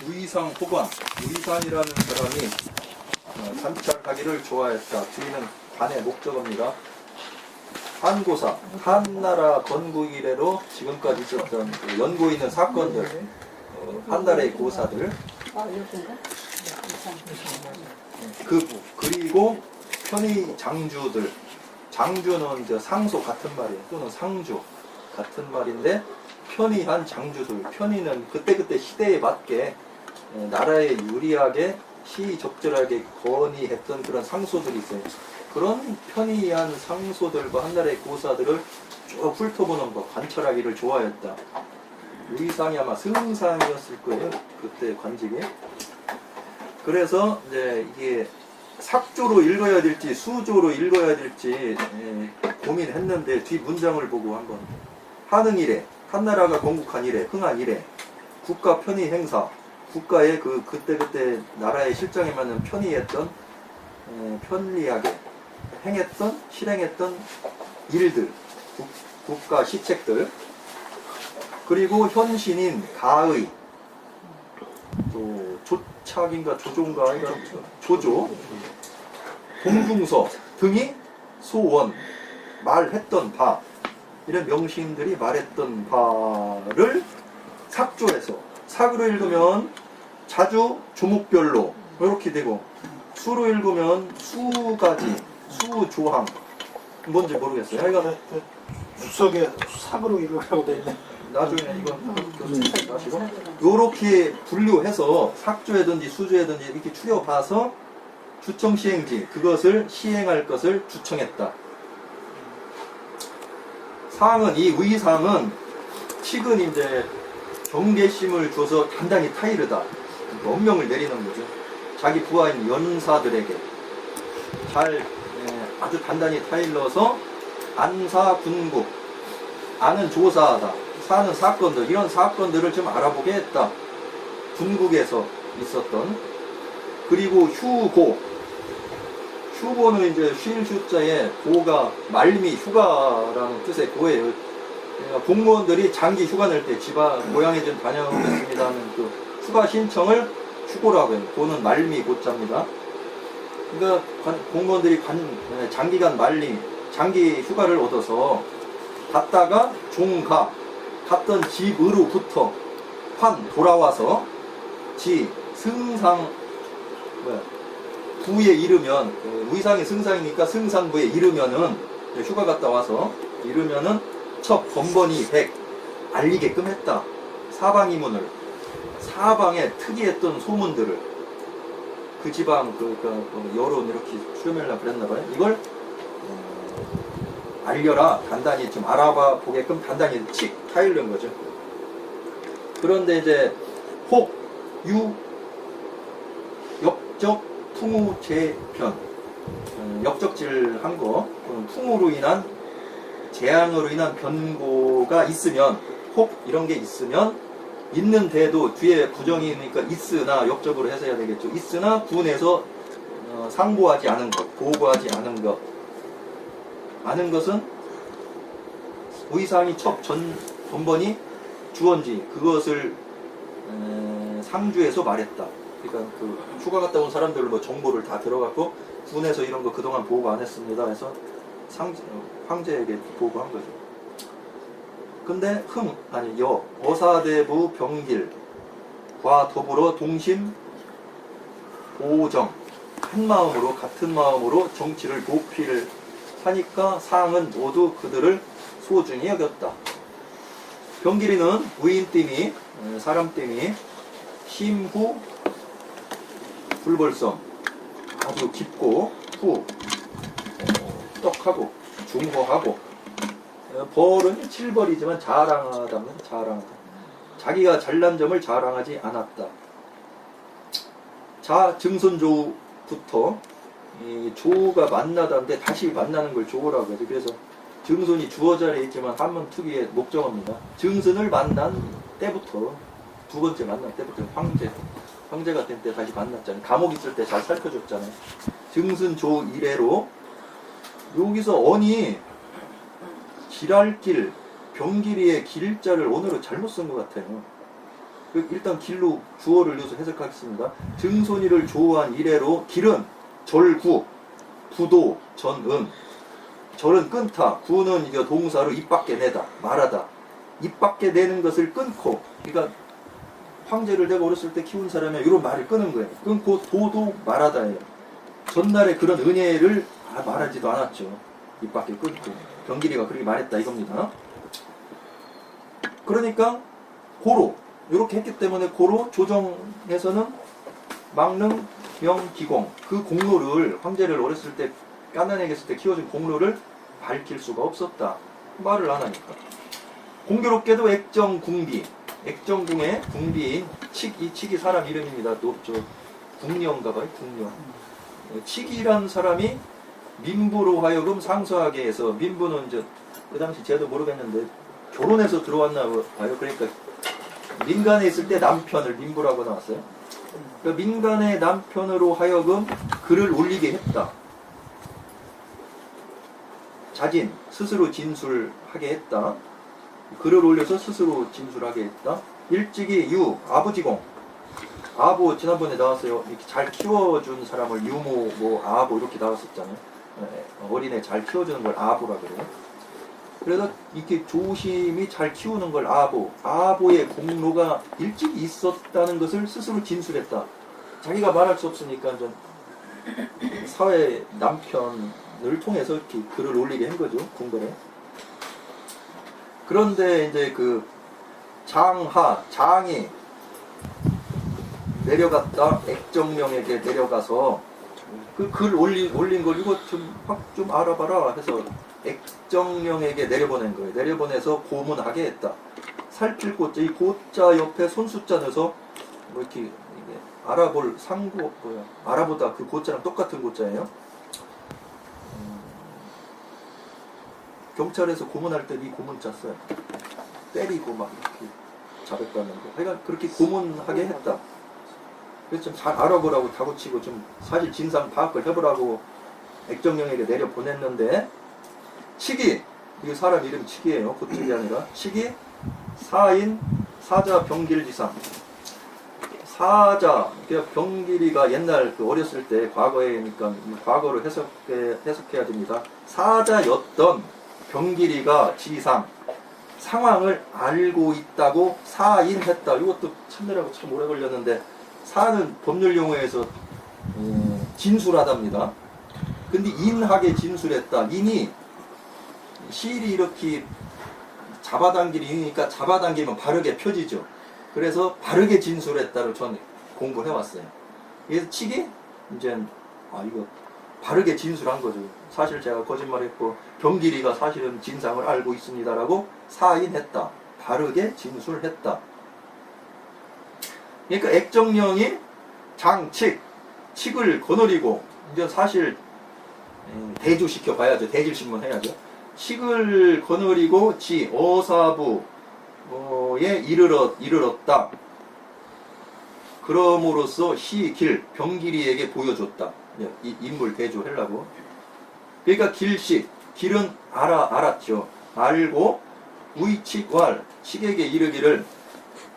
우이상 호관, 우이상이라는 사람이 산책하기를 좋아했다. 뒤는 관의 목적어입니다. 한고사, 한나라 건국 이래로 지금까지 있었던 그 연고 있는 사건들, 한나라의 고사들, 그리고 편의 장주들, 장주는 이제 상소 같은 말이에요. 또는 상주 같은 말인데, 편의한 장주들, 편의는 그때그때 시대에 맞게 나라에 유리하게 시적절하게 건의했던 그런 상소들이 있어요. 그런 편의한 상소들과 한나라의 고사들을 쭉 훑어보는 것, 관찰하기를 좋아했다. 우이상이 아마 승상이었을 거예요. 그때 관직이. 그래서 이제 이게 삭조로 읽어야 될지 수조로 읽어야 될지 고민했는데 뒤 문장을 보고 한번 한흥 이래, 한나라가 건국한 이래, 흥한 이래, 국가 편의 행사, 국가의 그때 나라의 실정에 맞는 편의했던 편리하게 행했던 실행했던 일들, 국가 시책들, 그리고 현신인 가의, 또 조착인가 조종가 조조, 공중서 등이 소원 말했던 바, 이런 명신들이 말했던 바를 삭조해서 sak으로 읽으면 자주 조목별로 이렇게 되고, 수로 읽으면 수가지, 수조항, 뭔지 모르겠어요. 하여간 수석에 sak으로 읽으라고 돼 있네. 나중에 이건 교수 마시고 요렇게 분류해서 삭조해든지 수조해든지 이렇게 추려봐서 주청 시행지, 그것을 시행할 것을 주청했다. 사항은, 이 의상은 칙은 이제 경계심을 줘서 단단히 타이르다, 명령을 내리는 거죠. 자기 부하인 연사들에게 아주 단단히 타일러서 안사 군국, 안은 조사하다, 사는 사건들, 이런 사건들을 좀 알아보게 했다. 군국에서 있었던. 그리고 휴고는 이제 쉴 휴자에 고가 말미 휴가라는 뜻의 고예요. 그러니까 공무원들이 장기 휴가 낼 때 고향에 좀 다녀오겠습니다 하는 그 휴가 신청을 휴고라고 해요. 고는 말미 고자입니다. 그러니까 공무원들이 장기간 장기 휴가를 얻어서 갔다가 갔던 집으로부터 돌아와서 부에 이르면, 의상이 승상이니까 승상부에 이르면은, 휴가 갔다 와서 이르면은 첫 번번이 100 알리게끔 했다. 사방이문을, 사방에 특이했던 소문들을, 그 지방 여론 이렇게 수렴하려고 그랬나봐요. 이걸 알려라, 단단히 좀 알아봐 보게끔 단단히 타일른 거죠. 그런데 이제 역적 풍우 재편, 역적질한 거, 풍우로 인한 재앙으로 인한 변고가 있으면, 이런 게 있으면, 있는데도 뒤에 부정이니까 있으나 역적으로 해서야 되겠죠. 있으나 군에서 상고하지 않은 것, 보고하지 않은 것, 아는 것은 의상이 첫 전번이 주언지, 그것을 상주에서 말했다. 그러니까 그 휴가 갔다 온 사람들로 정보를 다 들어갔고, 군에서 이런 거 그동안 보고 안 했습니다 해서 황제에게 보고한 거죠. 근데 어사대부 병길과 더불어 동심 보정, 같은 마음으로 정치를 도피를 하니까 상은 모두 그들을 소중히 여겼다. 병길이는 우인띠미, 사람띠미, 심후 불벌성, 아주 깊고 떡하고 중호하고, 벌은 7벌이지만 자랑하다면 자랑하다. 자기가 잘난 점을 자랑하지 않았다. 증손조부터 이 조가 만나다는데 다시 만나는 걸 조라고 하죠. 그래서 증손이 주어 자리에 있지만 한문 특유의 목적어입니다. 증손을 만난 때부터, 두 번째 만난 때부터 황제가 된 때 다시 만났잖아요. 감옥 있을 때 잘 살펴줬잖아요. 증손조 이래로, 여기서 병길이의 길자를 언어로 잘못 쓴 것 같아요. 일단 길로 주어를 넣어서 해석하겠습니다. 증손이를 조한 이래로 길은 절구, 부도, 전은. 절은 끊다, 구는 이게 동사로 입 밖에 내다, 말하다. 입 밖에 내는 것을 끊고, 그러니까 황제를 내가 어렸을 때 키운 사람이 이런 말을 끊은 거예요. 끊고 도도 말하다예요. 전날에 그런 은혜를 말하지도 않았죠. 입 밖에 끊고. 병길이가 그렇게 말했다 이겁니다. 그러니까 고로 이렇게 했기 때문에 고로 조정에서는 막능 명기공, 그 공로를, 황제를 어렸을 때 깐난에게 때 키워준 공로를 밝힐 수가 없었다. 말을 안 하니까. 공교롭게도 액정궁비, 액정궁의 궁비인 이 칙이 사람 이름입니다. 또 저 궁녀인가봐요. 궁녀. 칙이란 사람이 민부로 하여금 상서하게 해서, 민부는 이제 그 당시 제도 모르겠는데 결혼해서 들어왔나 봐요. 그러니까 민간에 있을 때 남편을 민부라고 나왔어요. 그러니까 민간의 남편으로 하여금 글을 올리게 했다. 자진, 스스로 진술하게 했다. 글을 올려서 스스로 진술하게 했다. 일찍이 유, 아부지공. 아부, 지난번에 나왔어요. 이렇게 잘 키워준 사람을 유모, 뭐, 아부 이렇게 나왔었잖아요. 어린애 잘 키워주는 걸 아부라 그래요. 그래서 이렇게 조심히 잘 키우는 걸 아부, 아부의 공로가 일찍 있었다는 것을 스스로 진술했다. 자기가 말할 수 없으니까 좀 사회 남편을 통해서 이렇게 글을 올리게 한 거죠. 궁궐에. 그런데 이제 그 장이 내려갔다, 액정명에게 내려가서 그 글 올린 걸 이거 좀 알아봐라 해서 액정명에게 내려보낸 거예요. 내려보내서 고문하게 했다. 살필 고자, 이 고자 옆에 손수자 넣어서 뭐 이렇게 이게 알아볼 상고 뭐야, 알아보다 그 고자랑 똑같은 고자예요. 경찰에서 고문할 때 이 고문자 써요. 때리고 막 이렇게 자백받는 거. 하여간 그렇게 고문하게 했다. 그래서 좀 잘 알아보라고 다구치고 좀 사실 진상 파악을 해보라고 액정령에게 내려 보냈는데, 칙이, 이게 사람 이름 칙이에요. 고칙이 아니라 칙이 사인 사자 병길지상. 사자, 그러니까 병길이가 옛날 그 어렸을 때 과거에니까 과거로 해석해야 됩니다. 사자였던 병길이가 지상, 상황을 알고 있다고 사인했다. 이것도 찾느라고 참 오래 걸렸는데, 사는 법률 용어에서 진술하답니다. 근데 인하게 진술했다. 인이 실이 이렇게 잡아당기니까 잡아당기면 바르게 펴지죠. 그래서 바르게 진술했다를 전 공부를 해왔어요. 그래서 칙이 이제 이거 바르게 진술한 거죠. 사실 제가 거짓말했고 병길이가 사실은 진상을 알고 있습니다라고 사인했다. 바르게 진술했다. 그러니까 액정령이 칙을 거느리고 이제 사실 대조시켜 봐야죠. 대질신문 해야죠. 칙을 거느리고 어사부에 이르렀다. 그럼으로써 병길이에게 보여줬다. 이 인물 대조하려고. 그러니까 길은 알았죠. 알고 우이칙왈, 칙에게 이르기를,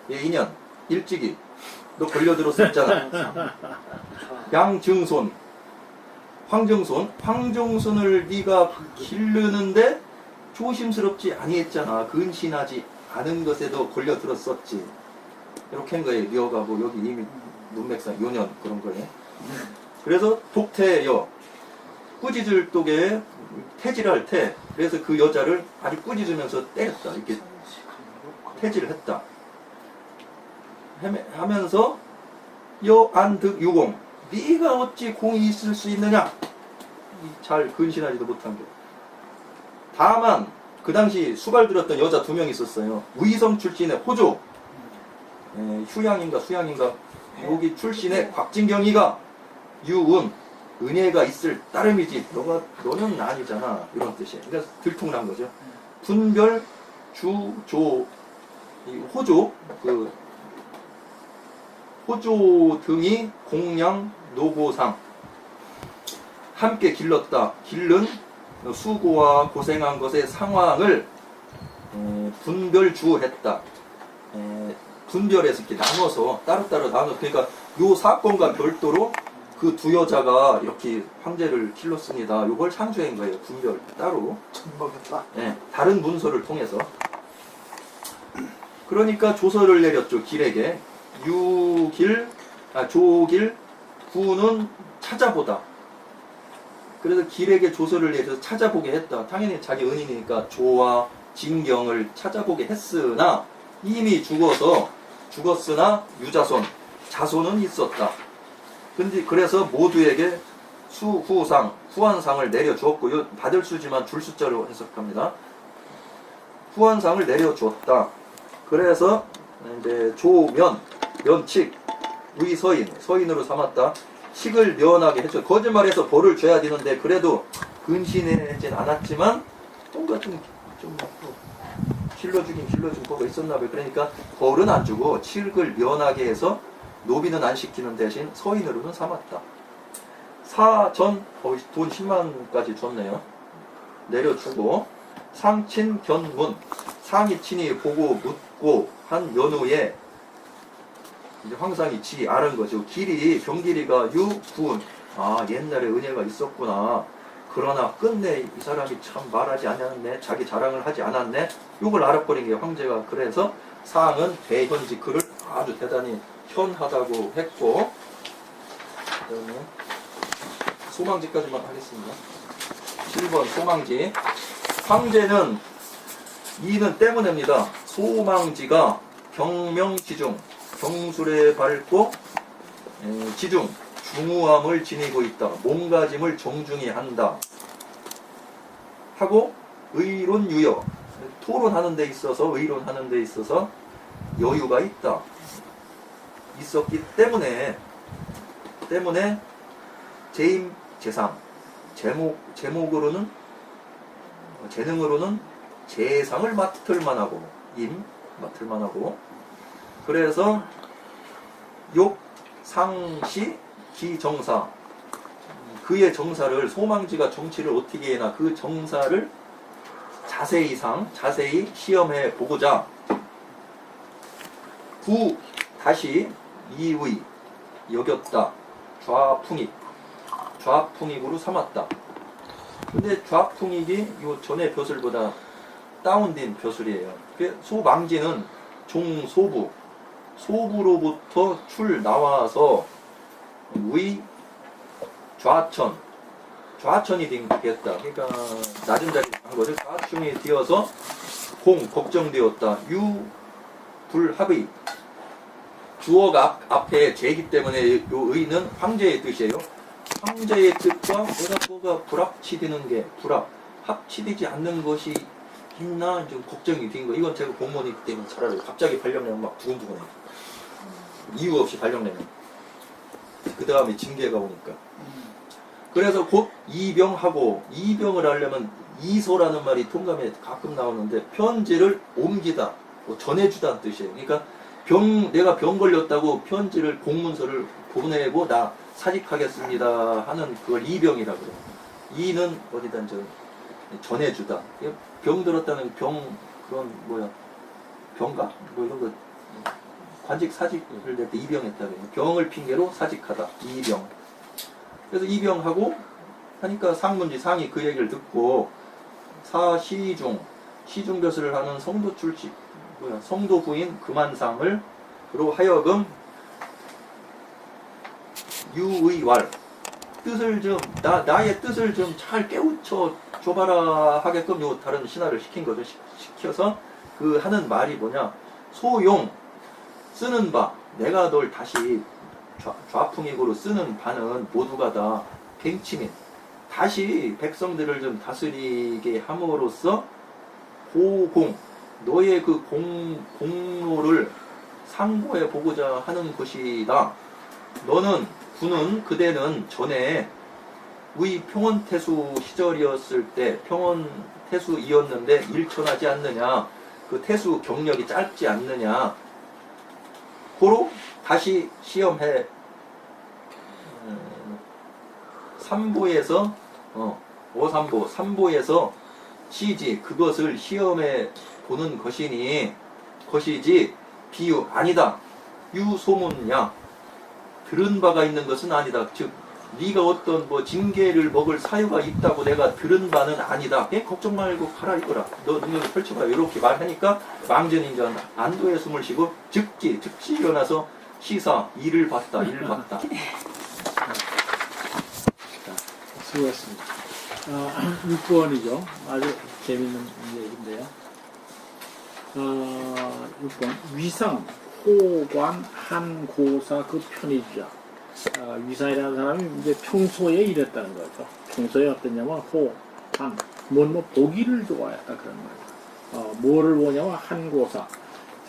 인연 일찍이 너 걸려들었었잖아. 양증손, 황정손을 네가 기르는데 조심스럽지 아니했잖아. 근신하지 않은 것에도 걸려들었었지. 이렇게 한 거예요. 여가 뭐 여기 이미 문맥상 요년 그런 거예요. 그래서 독태여, 꾸짖을독에 태질할 태. 그래서 그 여자를 아주 꾸짖으면서 때렸다. 이렇게 태질을 했다. 하면서 여안득 유공, 네가 어찌 공이 있을 수 있느냐. 잘 근신하지도 못한 게. 다만 그 당시 수발들었던 여자 2명 있었어요. 위성 출신의 호조, 휴양인가 수양인가 여기 출신의 곽진경이가 유운, 은혜가 있을 따름이지 너는 아니잖아, 이런 뜻이에요. 그러니까 들통난 거죠. 분별 주조, 호조, 호조 등이 공양 노고상 함께 길렀다. 길른 수고와 고생한 것의 상황을 분별주했다. 분별해서 이렇게 나눠서 따로따로 나눠. 그러니까 요 사건과 별도로 그 두 여자가 이렇게 황제를 길렀습니다. 요걸 상주한 거예요. 분별 따로. 천먹였다. 네, 다른 문서를 통해서. 그러니까 조서를 내렸죠. 길에게. 조길 구는 찾아보다. 그래서 길에게 조서를 내려서 찾아보게 했다. 당연히 자기 은인이니까 조와 진경을 찾아보게 했으나 이미 죽었으나 유자손, 자손은 있었다. 근데 그래서 모두에게 후한상을 내려주었고요. 받을 수지만 줄 수자로 해석합니다. 후한상을 내려주었다. 그래서 이제 면칙, 서인으로 삼았다. 칙을 면하게 했죠. 거짓말해서 벌을 줘야 되는데 그래도 근신하진 않았지만 뭔가 좀 길러주긴 거가 있었나 봐요. 그러니까 벌은 안 주고 칙을 면하게 해서 노비는 안 시키는 대신 서인으로는 삼았다. 사전 돈 10만까지 줬네요. 내려주고 상친 견문, 상이 친히 보고 묻고 한 연후에 이제 황상이 알은 거죠. 병길이가 유군, 옛날에 은혜가 있었구나. 그러나 끝내 이 사람이 참 말하지 않았네. 자기 자랑을 하지 않았네. 이걸 알아버린 게 황제가. 그래서 상은 대현지 그를 아주 대단히 현하다고 했고, 그다음에 소망지까지만 하겠습니다. 7번 소망지. 황제는 이는 때문입니다. 소망지가 경명지중, 경술에 밝고 지중, 중후함을 지니고 있다. 몸가짐을 정중히 한다. 하고 의론유여, 토론하는 데 있어서 의론하는 데 있어서 여유가 있다. 있었기 때문에 재임 재상, 제목으로는 재능으로는 재상을 맡을 만하고 맡을 만하고, 그래서 욕 상시 기정사, 그의 정사를, 소망지가 정치를 어떻게 해나 그 정사를 자세히 시험해 보고자 다시 이의 여겼다. 좌풍익으로 삼았다. 근데 좌풍익이 요 전의 벼슬보다 다운된 벼슬이에요. 소망지는 소부로부터 나와서 좌천이 되겠다. 그러니까 낮은 자리 한 거죠. 좌충이 되어서 걱정되었다. 불합의, 주어가 앞에 제기 때문에 요 의는 황제의 뜻이에요. 황제의 뜻과 뭐가 불합치되는 게 합치되지 않는 것이 있나 좀 걱정이 된 거. 이건 제가 공무원이기 때문에 잘 알아요. 갑자기 발령내면 막 두근두근해. 이유 없이 발령내면. 그 다음에 징계가 오니까. 그래서 곧 이병을 하려면 이소라는 말이 통감에 가끔 나오는데 편지를 옮기다, 전해주다는 뜻이에요. 그러니까 내가 병 걸렸다고 편지를, 공문서를 보내고 나 사직하겠습니다 하는 그걸 이병이라고 그래요. 이는 어디다 전해주다. 병 들었다는 병가? 이런 거 관직 사직을 낼 때 이병했다. 병을 핑계로 사직하다. 이병. 그래서 이병하고 하니까 상이 그 얘기를 듣고 시중벼슬을 하는 성도 부인 금한상을 그로 하여금 유의왈, 뜻을 나의 뜻을 좀 잘 깨우쳐 줘봐라 하게끔 요 다른 신하를 시킨 거죠. 시켜서 그 하는 말이 뭐냐, 소용, 쓰는 바, 내가 널 다시 좌풍익으로 쓰는 바는 모두가 다 갱치민, 다시 백성들을 좀 다스리게 함으로써 너의 그 공로를 상고해 보고자 하는 것이다. 그대는 전에 우리 평원태수 시절이었을 때 평원태수이었는데 일천하지 않느냐, 그 태수 경력이 짧지 않느냐, 고로 다시 시험해. 3보에서 시지, 그것을 시험해 보는 것이지 비유 아니다. 유소문이야. 들은 바가 있는 것은 아니다. 즉 네가 어떤 뭐 징계를 먹을 사유가 있다고 내가 들은 바는 아니다. 걱정 말고 가라 이거라. 너 능력을 펼쳐봐. 이렇게 말하니까 망전이 이제 안도의 숨을 쉬고 즉시 일어나서 시사 이를 봤다. 수고했습니다. 6번이죠. 아주 재밌는 얘기인데요. 6번 위상, 호관, 한고사 그 편의주자. 위상이라는 사람이 이제 평소에 이랬다는 거죠. 평소에 어땠냐면 호, 한, 뭐 보기를 좋아했다 그런 말이에요. 뭐를 보냐면 한고사.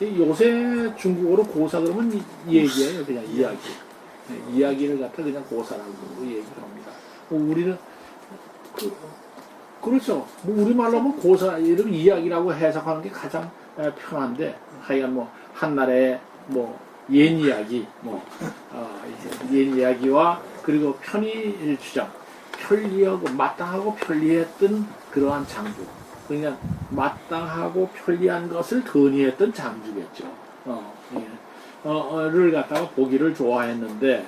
요새 중국어로 고사 그러면 얘기예요. 그냥 이야기. 이야기를 갖다 그냥 고사라고 얘기를 합니다. 우리는 그렇죠. 뭐 우리말로 하면 고사 이런 이야기라고 해석하는 게 가장 편한데 하여간 뭐 한날의 뭐 옛 이야기 옛 이야기와 그리고 편의주장 편리하고 마땅하고 편리했던 그러한 장주 그러니까 마땅하고 편리한 것을 건의했던 장주겠죠. 를 갖다가 보기를 좋아했는데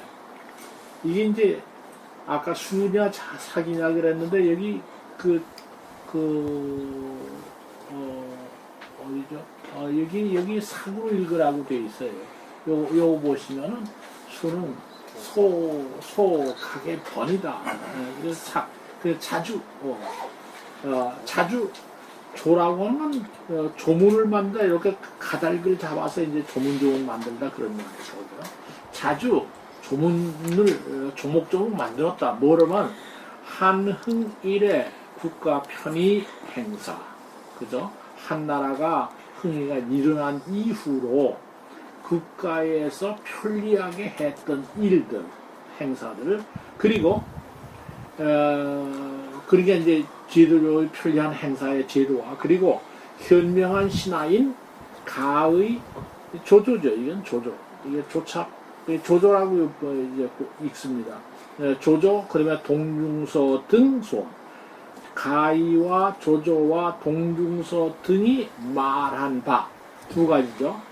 이게 이제 아까 수냐 사기냐 그랬는데 여기 어디죠? 여기 사구로 읽으라고 돼 있어요. 요 보시면은 수는 소각의 번이다. 그래서 자주 자주 조라고 하면 조문을 만든다 이렇게 가닥을 잡아서 이제 조문 만든다 그런 말이죠. 자주 조문을 조목조목 만들었다. 뭐라면 한흥일의 국가 편의 행사, 그죠? 한 나라가 흥의가 일어난 이후로 국가에서 편리하게 했던 일들, 행사들을 그리고 그러니까 이제 제도로 편리한 행사의 제도와 그리고 현명한 신하인 가의 조조죠. 이건 조조. 이게 조차 조조라고 이제 읽습니다. 조조 그러면 동중서 등 소원. 가의와 조조와 동중서 등이 말한 바 두 가지죠.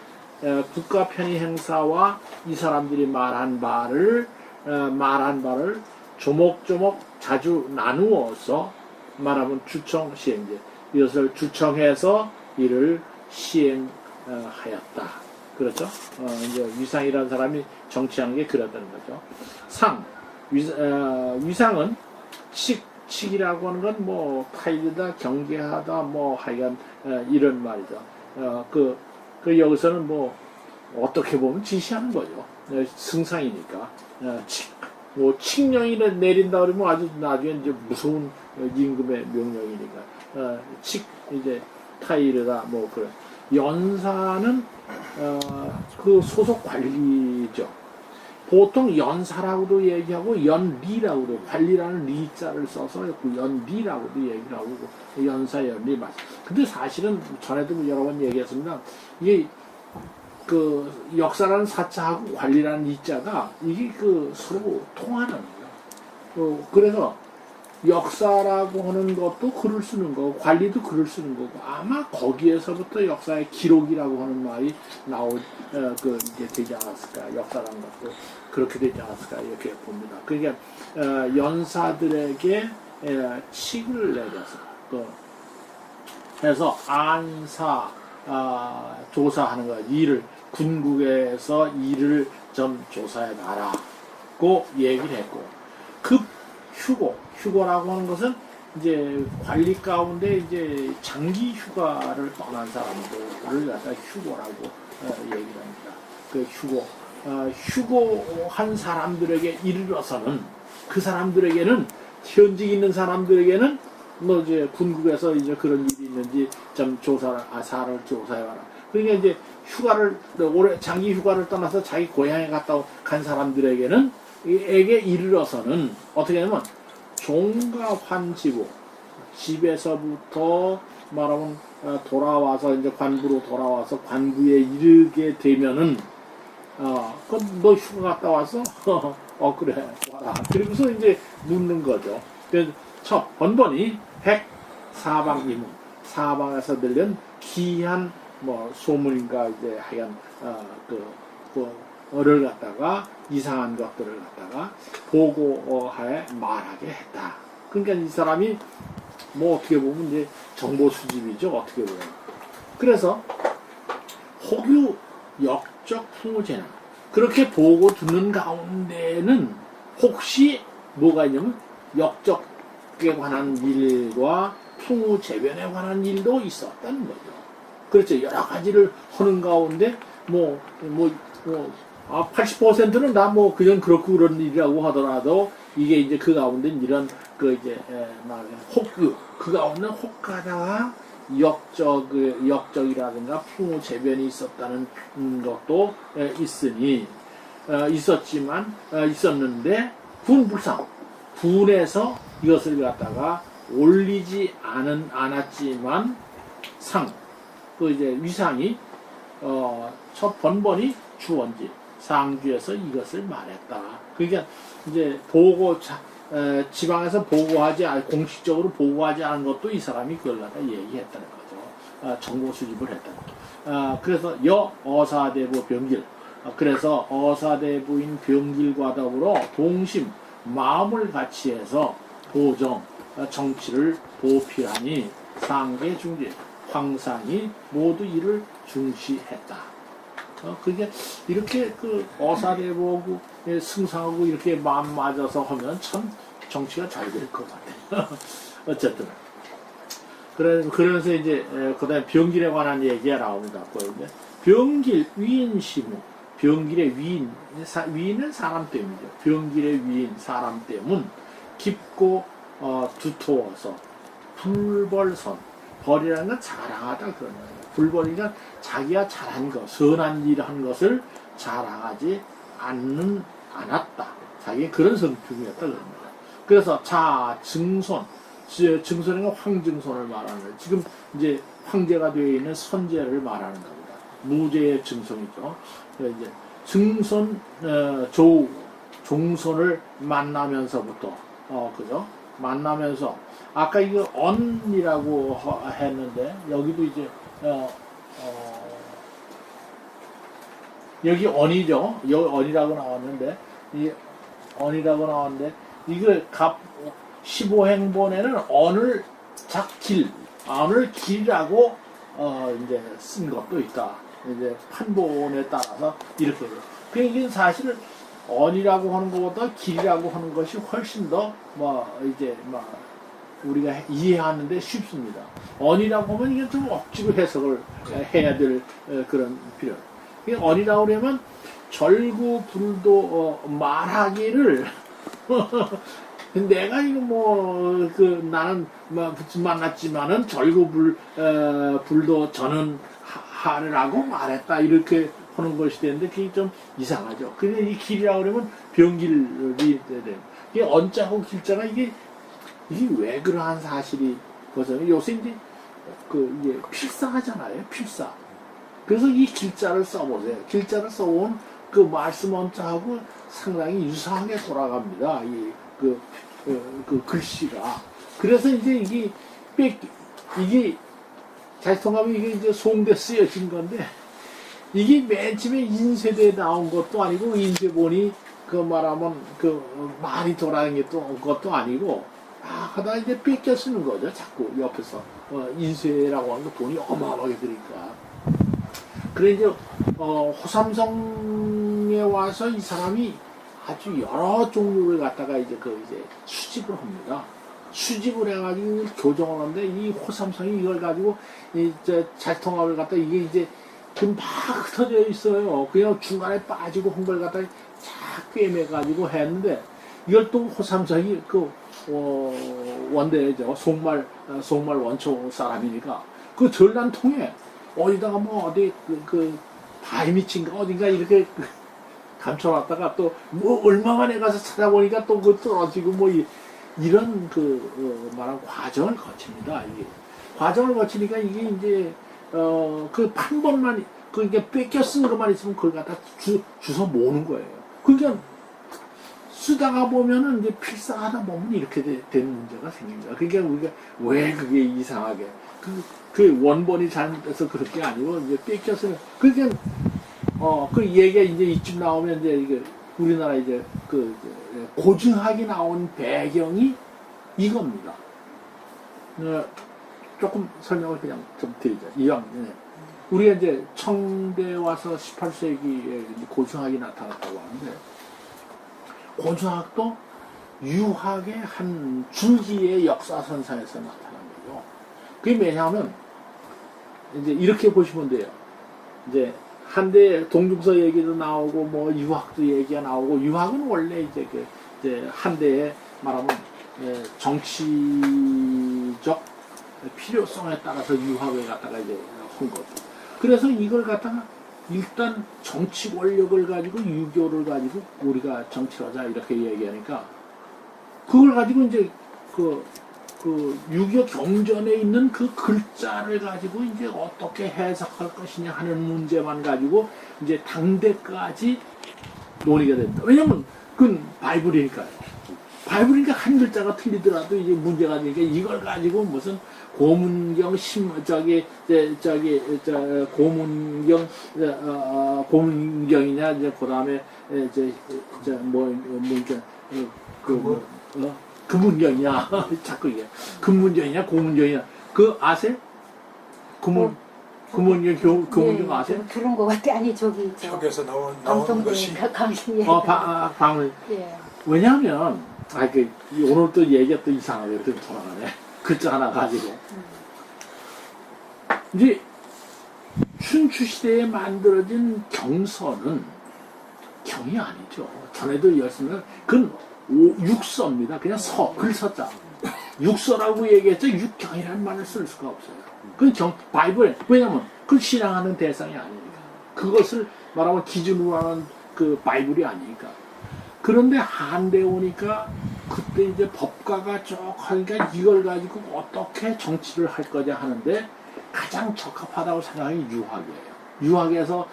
국가 편의 행사와 이 사람들이 말한 바를 조목조목 자주 나누어서 말하면 주청 시행제 이것을 주청해서 이를 시행하였다. 그렇죠? 이제 위상이라는 사람이 정치하는 게 그렇다는 거죠. 상 위상은 칙이라고 하는 건 뭐 타일이다 경계하다 뭐 하여간 이런 말이죠. 여기서는 뭐 어떻게 보면 지시하는 거죠. 승상이니까 뭐 칙령이 내린다 그러면 아주 나중에 이제 무서운 임금의 명령이니까 이제 타일이다 뭐 그런 연사는 그 소속 관리죠. 보통 연사라고도 얘기하고 연리라고도 관리라는 리자를 써서 그 연리라고도 얘기를 하고 연사 연리 맞. 근데 사실은 전에도 여러 번 얘기했습니다. 이게 그 역사라는 사자하고 관리라는 이자가 이게 서로 통하는 거예요. 그래서 역사라고 하는 것도 글을 쓰는 거고 관리도 글을 쓰는 거고 아마 거기에서부터 역사의 기록이라고 하는 말이 이게 되지 않았을까. 역사라는 것도 그렇게 되지 않았을까 이렇게 봅니다. 그러니까 연사들에게 칙을 내려서 그래서 안사 조사하는 거 일을 군국에서 일을 좀 조사해 놔라고 얘기를 했고 휴고라고 하는 것은 이제 관리 가운데 이제 장기 휴가를 떠난 사람들을 갖다 휴고라고 얘기를 합니다. 그 휴고한 사람들에게 이르러서는 그 사람들에게는 현직 있는 사람들에게는 뭐 이제 군국에서 이제 그런 일이 있는지 좀 사를 조사해봐라. 그러니까 이제 장기 휴가를 떠나서 자기 고향에 간 사람들에게는 에게 이르러서는 어떻게 하냐면 종가 환지부 집에서부터 말하면 돌아와서 이제 관부로 돌아와서 관부에 이르게 되면은 그럼 너 휴가 갔다 왔어? 그래 와라. 그리고서 이제 묻는 거죠. 그래서 번번이 사방이문 사방에서 들린 기한 뭐 소문인가 이제 하여간 를 갖다가 이상한 것들을 갖다가 보고하에 말하게 했다. 그러니까 이 사람이 뭐 어떻게 보면 이제 정보 수집이죠. 어떻게 보면. 그래서 혹유 역적 풍우재난 그렇게 보고 듣는 가운데는 혹시 뭐가 있냐면 역적에 관한 일과 풍우재변에 관한 일도 있었다는 거죠. 그렇죠. 여러 가지를 하는 가운데 80%는 다 뭐 그냥 그렇고 그런 일이라고 하더라도 이게 이제 그 가운데 이런 혹유 그 가운데 혹하다가 역적이라든가 풍우재변이 있었다는 것도 있었는데 분에서 이것을 갖다가 올리지 않았지만 위상이 첫 번번이 주원지 상주에서 이것을 말했다. 그러니까 이제 지방에서 공식적으로 보고하지 않은 것도 이 사람이 그걸 갖다 얘기했다는 거죠. 정보 수집을 했다는 거죠. 그래서 어사대부 병길. 그래서 어사대부인 병길과 더불어 동심, 마음을 같이 해서 정치를 보필하니 상계 중재, 황상이 모두 이를 중시했다. 그게 이렇게 어사대보고 승상하고 이렇게 마음 맞아서 하면 참 정치가 잘 될 것 같아요. 어쨌든. 그러면서 이제, 그 다음에 병길에 관한 얘기가 나옵니다. 병길 위인시무. 병길의 위인은 사람 때문이죠. 병길의 위인, 사람 때문. 깊고, 두터워서 불벌선. 벌이라는 건 자랑하다 그런 거예요. 불벌이가 자기가 잘한 것, 선한 일을 한 것을 자랑하지 않았다. 자기가 그런 성품이었다 그런 거예요. 그래서 증손은 황증손을 말하는 거예요. 지금 이제 황제가 되어 있는 선제를 말하는 겁니다. 무제의 증손이죠. 이제 증손 종손을 만나면서부터 그죠? 만나면서 아까 이거 언이라고 했는데 여기도 이제 여기 언이죠. 여기 언이라고 나왔는데 이 언이라고 나왔는데 이걸 15행본에는 언을 언을 길이라고 이제 쓴 것도 있다. 이제 판본에 따라서 이렇게 돼요. 이게 사실은 언이라고 하는 것보다 길이라고 하는 것이 훨씬 더 우리가 이해하는데 쉽습니다. 언이라고 하면 이게 좀 억지로 해석을 해야 될 그런 필요. 언이라고 그러면 절구불도 말하기를 내가 이거 나는 만났지만은 절구불도 저는 하라고 말했다 이렇게 하는 것이 되는데 그게 좀 이상하죠. 근데 이 길이라고 그러면 병길이 돼요. 이게 언자고 길자가 이게 왜 그러한 사실이 거잖아요. 요새 이제 이게 필사하잖아요. 필사. 그래서 이 길자를 써보세요. 길자를 써온 그 말씀 언자하고 상당히 유사하게 돌아갑니다. 그 글씨가. 그래서 이제 이게 자식통합이 이게 이제 송대 쓰여진 건데 이게 맨 처음에 인쇄대에 나온 것도 아니고 인쇄본이 말하면 많이 돌아다녔던 것도 아니고 하다 이제 뺏겨 쓰는 거죠. 자꾸 옆에서 인쇄라고 하는 거 돈이 어마어마하게 드니까. 그래 이제 호삼성에 와서 이 사람이 아주 여러 종류를 갖다가 이제 수집을 합니다. 수집을 해가지고 교정을 하는데 이 호삼성이 이걸 가지고 자식통합을 갖다 이게 이제 막 흩어져 있어요. 그냥 중간에 빠지고 한 걸 갖다 쫙 꿰매가지고 했는데 이걸 또 호삼성이 원대죠. 속말 원초 사람이니까 그 전란통에 어디다가 어디 바위밑인가 어딘가 이렇게 감춰놨다가 또 얼마만에 가서 찾아보니까 또 떨어지고 이런 말한 과정을 거칩니다. 이게 과정을 거치니까 이게 이제 판본만 이게 뺏겨 쓴 것만 있으면 그걸 갖다 주워 모으는 거예요. 그러니까 쓰다가 보면은 이제 필사하다 보면 이렇게 되는 문제가 생깁니다. 그러니까 우리가 왜 그게 이상하게 그 원본이 잘못돼서 그럴 게 아니고 이제 뺏겨서 그러니까 그 얘기가 이제 이쯤 나오면 이제 이게 우리나라 이제 고증학이 나온 배경이 이겁니다. 조금 설명을 그냥 좀 드리죠. 이왕 우리가 이제 청대 와서 18세기에 고증학이 나타났다고 하는데 고증학도 유학의 한 줄기의 역사선상에서 나타난 거죠. 그게 뭐냐면 이제 이렇게 보시면 돼요. 이제 한때 동중서 얘기도 나오고 뭐 유학도 얘기가 나오고 유학은 원래 이제 한때에 말하면 정치적 필요성에 따라서 유학을 갖다가 이제 한 거죠. 그래서 이걸 갖다가 일단 정치 권력을 가지고 유교를 가지고 우리가 정치하자 이렇게 얘기하니까 그걸 가지고 이제 그 유교 경전에 있는 그 글자를 가지고 이제 어떻게 해석할 것이냐 하는 문제만 가지고 이제 당대까지 논의가 된다. 왜냐면 그건 바이블이니까요. 바이블이니까 한 글자가 틀리더라도 이제 문제가 되니까 이걸 가지고 무슨 고문경 고문경이냐 이제 그다음에 금문경이냐 자꾸 이게 금문경이냐 고문경이냐 그 아세요? 금문경 금문경 아세요? 들은 것 같아. 아니 저기 벽에서 나온 것이 강신예. 방을 예. 왜냐하면 오늘 또 얘기가 또 이상하게 또 돌아가네. 글자 하나 가지고 이제 춘추 시대에 만들어진 경서는 경이 아니죠. 전에도 열었으면 그건 육서입니다. 그냥 글서자. 육서라고 얘기했죠. 육경이라는 말을 쓸 수가 없어요. 그건 바이블. 왜냐면 그걸 신앙하는 대상이 아니니까. 그것을 말하면 기준으로 하는 그 바이블이 아니니까. 그런데 한때 오니까 그때 이제 법가가 쭉 하니까 이걸 가지고 어떻게 정치를 할 거냐 하는데 가장 적합하다고 생각하는 게 유학이에요. 유학에서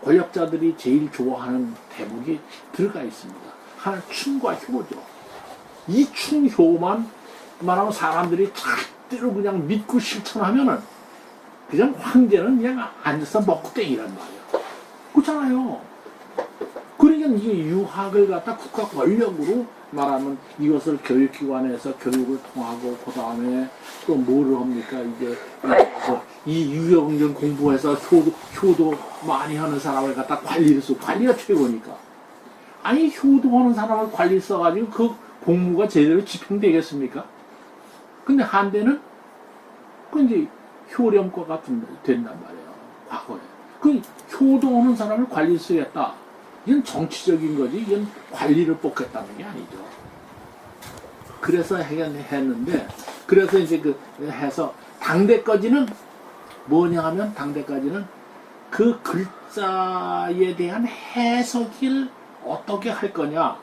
권력자들이 제일 좋아하는 대목이 들어가 있습니다. 하나 춘과 효죠. 이 춘효만 말하면 사람들이 절대로 그냥 믿고 실천하면은 그냥 황제는 그냥 앉아서 먹고 땡이란 말이야. 그렇잖아요. 그러니까 이게 유학을 갖다 국가 권력으로 말하면 이것을 교육기관에서 교육을 통하고 그 다음에 또 뭐를 합니까 이제 이 유교경전 공부해서 효도 많이 하는 사람을 갖다 관리가 최고니까. 아니 효도하는 사람을 관리 써가지고 그 공무가 제대로 집행되겠습니까? 근데 한때는 그 이제 효령과가 된단 말이에요. 과거에. 그 효도하는 사람을 관리 쓰겠다. 이건 정치적인 거지, 이건 관리를 뽑겠다는 게 아니죠. 그래서 했는데, 그래서 이제 해서, 당대까지는 뭐냐 하면, 당대까지는 그 글자에 대한 해석을 어떻게 할 거냐,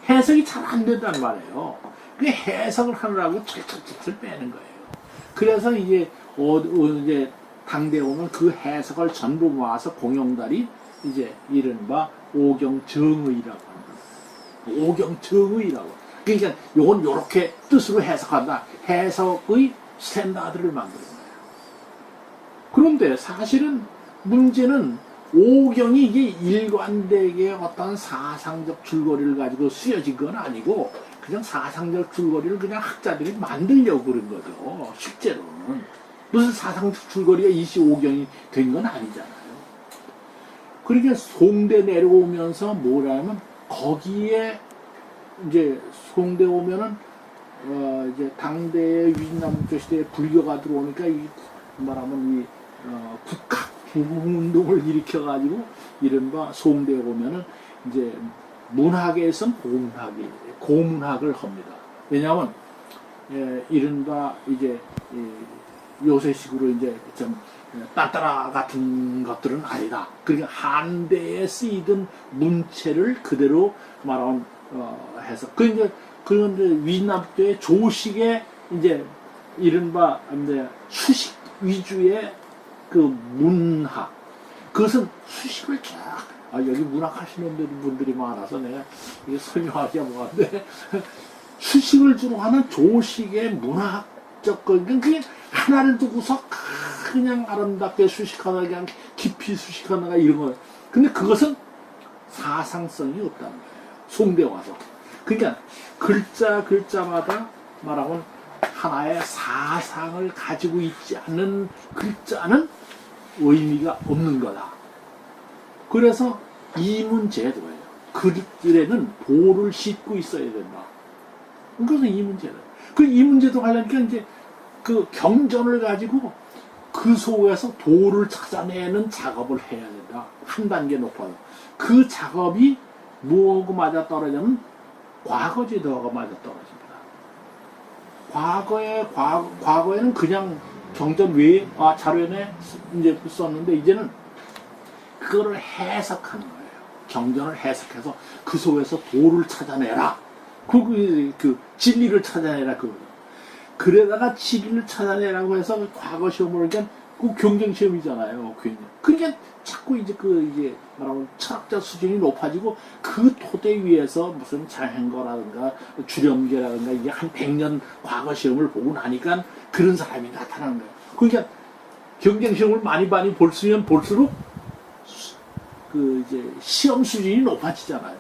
해석이 잘 안 된단 말이에요. 그 해석을 하느라고 철철철철 빼는 거예요. 그래서 이제, 이제 당대 오면 그 해석을 전부 모아서 공용달이 이제 이른바 오경정의라고 합니다. 오경정의라고. 그러니까 요건 요렇게 뜻으로 해석한다. 해석의 스탠다드를 만드는 거예요. 그런데 사실은 문제는 오경이 이게 일관되게 어떤 사상적 줄거리를 가지고 쓰여진 건 아니고 그냥 사상적 줄거리를 그냥 학자들이 만들려고 그런 거죠. 실제로는. 무슨 사상적 줄거리가 25경이 된 건 아니잖아요. 그러니까 송대 내려오면서 뭐라면 거기에 이제 송대 오면은 이제 당대의 위남조 시대에 불교가 들어오니까 이 말하면 이 국학 운동을 일으켜 가지고 이른바 송대에 오면은 이제 문학에선 고문학을 합니다. 왜냐하면 이른바 이제 요새식으로 이제 좀 딴따라 같은 것들은 아니다. 그러니까 한대에 쓰이던 문체를 그대로 말하면 해서 그런데 위남도의 조식의 이제 이른바 이제 수식 위주의 그 문학 그것은 수식을 쫙 여기 문학하시는 분들이 많아서 내가 이게 설명하기가 뭐한데, 수식을 주로 하는 조식의 문학적 거, 그게 하나를 두고서 그냥 아름답게 수식하다, 그냥 깊이 수식하다가 이런 거. 근데 그것은 사상성이 없다는 거예요. 송대 와서. 그러니까 글자마다 말하면 하나의 사상을 가지고 있지 않는 글자는 의미가 없는 거다. 그래서 이문제도예요. 글에는 도를 싣고 있어야 된다. 그래서 이문제도. 그 이문제도 하려니까 이제 그 경전을 가지고 그 속에서 도를 찾아내는 작업을 해야 된다. 한 단계 높아요. 그 작업이 뭐하고 맞아 떨어지면 과거제도하고 맞아 떨어집니다. 과거에는 그냥 경전 외에 자료에 이제 썼는데 이제는 그거를 해석하는 거예요. 경전을 해석해서 그 속에서 도를 찾아내라. 그 진리를 찾아내라. 그래다가 진리를 찾아내라고 해서 과거 시험을 그러니까 그 경쟁 시험이잖아요. 그러니까 자꾸 이제 말하면 철학적 수준이 높아지고 그 토대 위에서 무슨 장행거라든가 주렴계라든가 이게 한 100년 과거 시험을 보고 나니까 그런 사람이 나타나는 거예요. 그러니까 경쟁 시험을 많이 볼수록 이제 시험 수준이 높아지잖아요.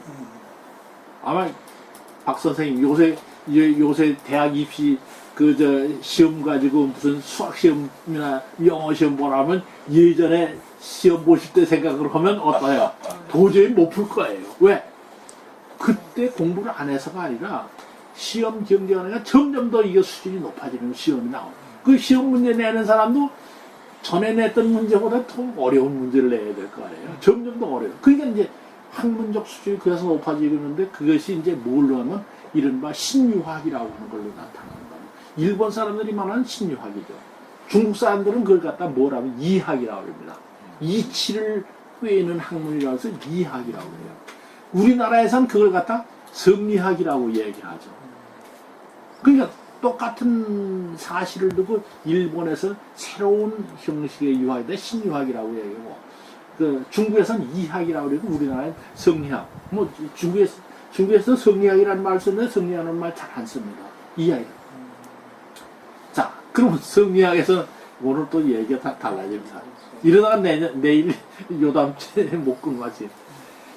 아마 박 선생님 요새 대학 입시 시험 가지고 무슨 수학 시험이나 영어 시험 보라면 예전에 시험 보실 때 생각을 하면 어떠해요? 도저히 못 풀 거예요. 왜? 그때 공부를 안 해서가 아니라 시험 경쟁하니까 점점 더 이게 수준이 높아지는 시험이 나와요. 그 시험 문제 내는 사람도 전에 냈던 문제보다 더 어려운 문제를 내야 될 거 아니에요. 점점 더 어려워요. 그러니까 이제 학문적 수준이 그래서 높아지고 있는데 그것이 이제 뭘로 하면 이른바 신유학이라고 하는 걸로 나타나는 거예요. 일본 사람들이 말하는 신유학이죠. 중국 사람들은 그걸 갖다 뭐라고 이학이라고 합니다. 이치를 꿰는 학문이라고 해서 이학이라고 해요. 우리나라에선 그걸 갖다 성리학이라고 얘기하죠. 그러니까 똑같은 사실을 두고 일본에서 새로운 형식의 유학이다 신유학이라고 얘기하고 중국에서는 이학이라고 그러고 우리나라는 성리학. 중국에서 성리학이라는 말 쓰는데 성리학이라는 말 잘 안 씁니다. 이학. 자, 그러면 성리학에서 오늘 또 얘기가 다 달라집니다. 이러다가 내일 요담째 못 끊어가지.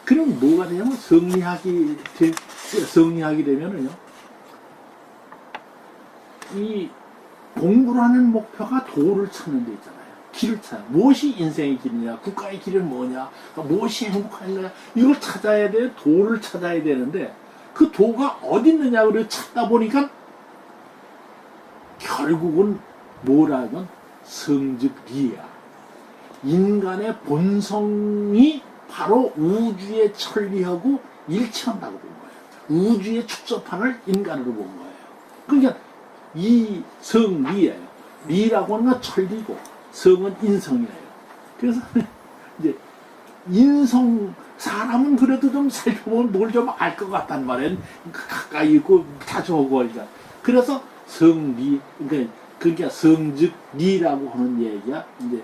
그럼 뭐가 되냐면 성리학이 되면은요, 이 공부를 하는 목표가 도를 찾는 데 있잖아요. 길을 찾아. 무엇이 인생의 길이냐, 국가의 길은 뭐냐, 무엇이 행복한 거냐, 이걸 찾아야 돼. 도를 찾아야 되는데, 그 도가 어디 있느냐, 그래 찾다 보니까, 결국은 뭐라면 성즉리야. 인간의 본성이 바로 우주의 천리하고 일치한다고 본 거예요. 우주의 축소판을 인간으로 본 거예요. 그러니까 이 성리예요. 리라고 하는 건 천리고 성은 인성이에요. 그래서 이제 사람은 그래도 좀 살펴보면 뭘 좀 알 것 같단 말이에요. 가까이 있고 자주 오고 하니까. 그래서 성리, 그러니까 성즉리라고 하는 얘기가 이제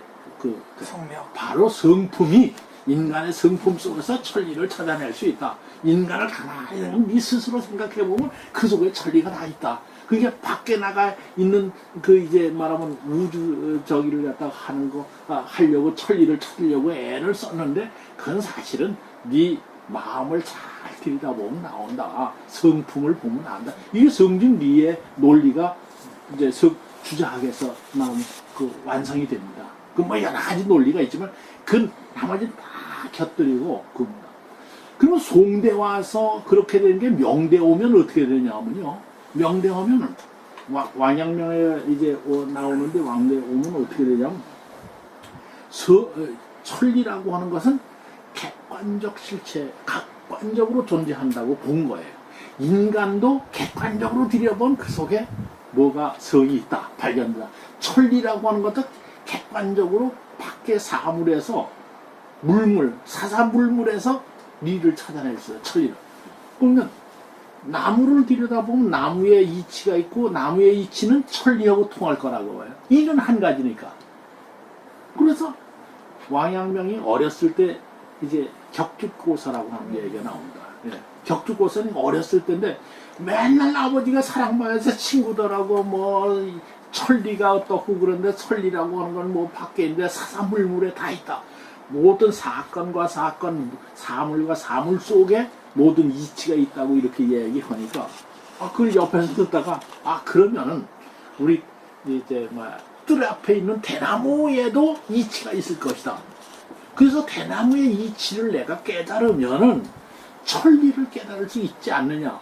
성명. 바로 성품이 인간의 성품 속에서 천리를 찾아낼 수 있다. 인간을 가만히 네 스스로 생각해보면 그 속에 천리가 다 있다. 그게 밖에 나가 있는 이제 말하면 우주 저기를 갖다가 하려고 천리를 찾으려고 애를 썼는데 그건 사실은 네 마음을 잘 들여다보면 나온다. 성품을 보면 나온다. 이게 성즉리의 논리가 이제 주자학에서 나온 완성이 됩니다. 여러 가지 논리가 있지만 그 나머지는 다 곁들이고 그겁니다. 그러면 송대 와서 그렇게 되는 게 명대 오면 어떻게 되냐면요. 명대 오면은 왕양명에 이제 나오는데 왕대 오면 어떻게 되냐면 천리라고 하는 것은 객관적 실체, 객관적으로 존재한다고 본 거예요. 인간도 객관적으로 들여본 그 속에 뭐가 성이 있다, 발견된다. 천리라고 하는 것도 객관적으로 밖에 사물에서 사사물물에서 리를 찾아낼 수 있어요. 천리를. 그러면 나무를 들여다보면 나무의 이치가 있고 나무의 이치는 천리하고 통할 거라고 봐요. 이는 한 가지니까. 그래서 왕양명이 어렸을 때 이제 격주고서라고 하는 얘기가 나옵니다. 예. 격주고서는 어렸을 때인데 맨날 아버지가 사랑방에서 친구들하고 뭐 천리가 어떻고 그런데 천리라고 하는 건 뭐 밖에 있는데 사사물물에 다 있다. 모든 사건과 사건, 사물과 사물 속에 모든 이치가 있다고 이렇게 얘기하니까 그걸 옆에서 듣다가 그러면은 우리 이제 뜰 앞에 있는 대나무에도 이치가 있을 것이다. 그래서 대나무의 이치를 내가 깨달으면은 천리를 깨달을 수 있지 않느냐.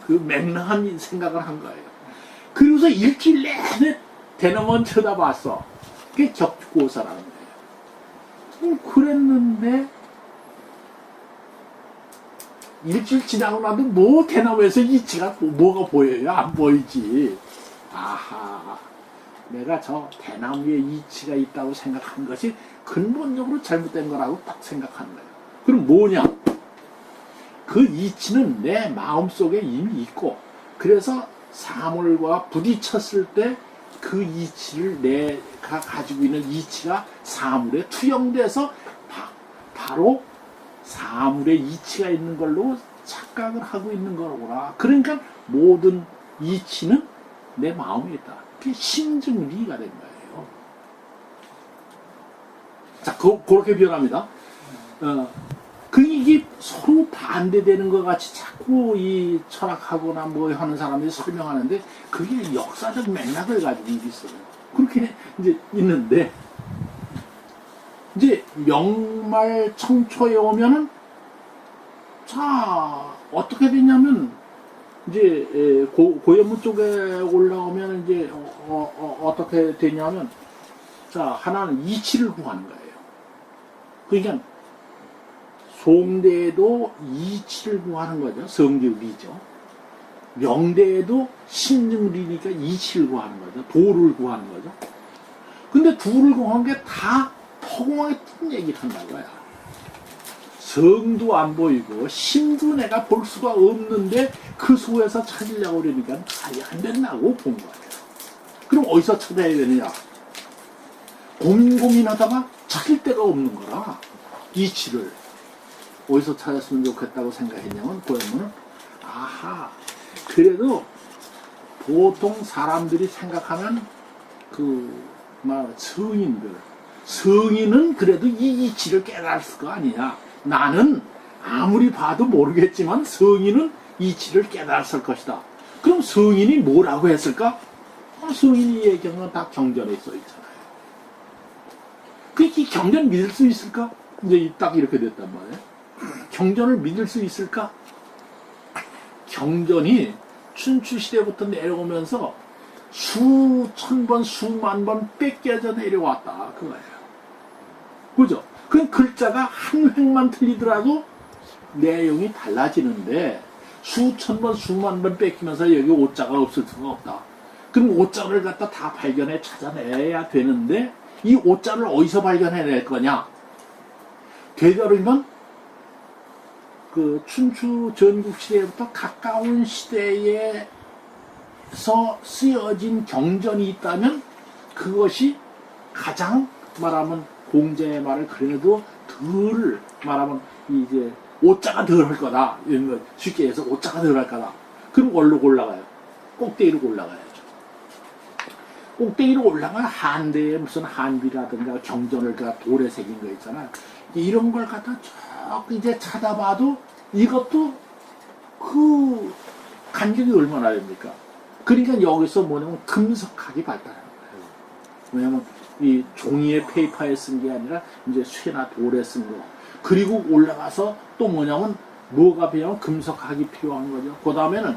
그 맹랑한 생각을 한 거예요. 그러고서 일주일 내내 대나무만 쳐다봤어. 그게 격주고사라는 거예요. 그랬는데 일주일 지나고 나도 뭐 대나무에서 이치가 뭐가 보여요? 안 보이지. 내가 저 대나무에 이치가 있다고 생각한 것이 근본적으로 잘못된 거라고 딱 생각하는 거예요. 그럼 뭐냐? 그 이치는 내 마음속에 이미 있고, 그래서 사물과 부딪혔을 때 그 이치를 내가 가지고 있는 이치가 사물에 투영돼서 바로 사물에 이치가 있는 걸로 착각을 하고 있는 거구나. 그러니까 모든 이치는 내 마음에 있다. 그게 신증리가 된 거예요. 자, 그렇게 변합니다. 이게 서로 반대되는 것 같이 자꾸 이 철학하거나 뭐 하는 사람들이 설명하는데 그게 역사적 맥락을 가지고 있어요. 그렇게 이제 있는데 이제 명말 청초에 오면은 자 어떻게 되냐면 이제 고연문 쪽에 올라오면 이제 어떻게 되냐면 자 하나는 이치를 구하는 거예요. 그러니까 송대에도 이치를 구하는 거죠. 성교리죠. 명대에도 신증리니까 이치를 구하는 거죠. 도를 구하는 거죠. 근데 도를 구하는 게 다 허공에 뜬 얘기를 한다고요. 성도 안 보이고 신도 내가 볼 수가 없는데 그 속에서 찾으려고 그러니까 말이 안 된다고 본 거예요. 그럼 어디서 찾아야 되느냐? 고민하다가 찾을 데가 없는 거라. 이치를. 어디서 찾았으면 좋겠다고 생각했냐면 고연문은 그래도 보통 사람들이 생각하는 성인은 그래도 이 이치를 깨달을 거 아니냐. 나는 아무리 봐도 모르겠지만 성인은 이치를 깨달았을 것이다. 그럼 성인이 뭐라고 했을까? 성인이 얘기한 건 다 경전에 써 있잖아요. 이 경전 믿을 수 있을까? 이제 딱 이렇게 됐단 말이에요. 경전을 믿을 수 있을까? 경전이 춘추시대부터 내려오면서 수천 번, 수만 번 뺏겨져 내려왔다. 그거예요. 그죠? 그 글자가 한 획만 틀리더라도 내용이 달라지는데 수천 번, 수만 번 뺏기면서 여기 오자가 없을 수가 없다. 그럼 오자를 갖다 다 발견해 찾아내야 되는데 이 오자를 어디서 발견해낼 거냐? 되도록이면 춘추 전국시대부터 가까운 시대에서 쓰여진 경전이 있다면 그것이 가장 말하면 공자의 말을 그래도 덜 말하면 이제 오자가 덜 할 거다. 이런 거 쉽게 해서 오자가 덜 할 거다. 그럼 얼로 올라가요? 꼭대기로 올라가야죠. 꼭대기로 올라가 한대에 무슨 한비라든가 경전을 돌에 새긴 거 있잖아요. 이런 걸 갖다 쭉 이제 찾아봐도 이것도 그 간격이 얼마나 됩니까? 그러니까 여기서 뭐냐면 금석학이 발달하는 거예요. 왜냐면 이 종이에 페이퍼에 쓴 게 아니라 이제 쇠나 돌에 쓴 거. 그리고 올라가서 또 뭐냐면 뭐가 필요하면 금석학이 필요한 거죠. 그 다음에는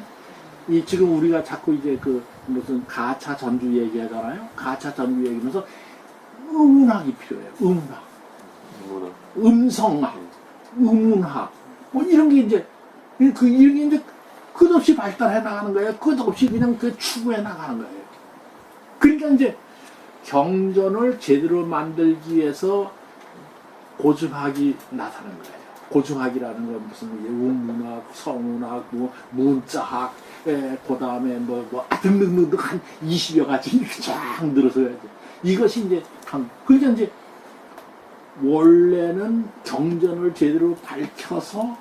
이 지금 우리가 자꾸 이제 무슨 가차 전주 얘기하잖아요. 가차 전주 얘기하면서 음운학이 필요해요. 음운학. 음성학, 음운학, 뭐 이런 게 이제, 이런 게 이제 끝없이 발달해 나가는 거예요. 끝없이 그냥 추구해 나가는 거예요. 그러니까 이제 경전을 제대로 만들기 위해서 고증학이 나타난 거예요. 고증학이라는 건 무슨 음운학, 성운학, 문자학, 그 다음에 등등등등 한 20여 가지 이렇게 쫙 늘어서야죠. 이것이 이제, 그러니까 이제 원래는 경전을 제대로 밝혀서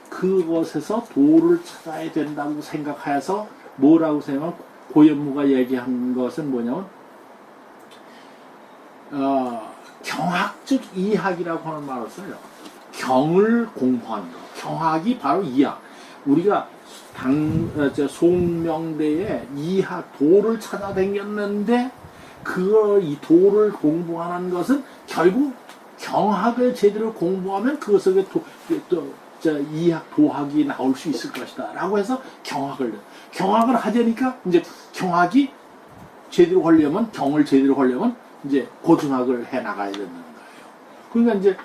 그것에서 도를 찾아야 된다고 생각해서 뭐라고 생각하면 고현무가 얘기한 것은 뭐냐면 경학적 이학이라고 하는 말을 써요. 경을 공부하는 거. 경학이 바로 이학. 우리가 송명대에 이학 도를 찾아다녔는데 이 도를 공부하는 것은 결국 경학을 제대로 공부하면 그 속에 이학 도학이 나올 수 있을 것이다 라고 해서 경학을 하자니까 이제 경학이 제대로 하려면 경을 제대로 하려면 이제 고등학을 해 나가야 된다는 거예요. 그러니까 이제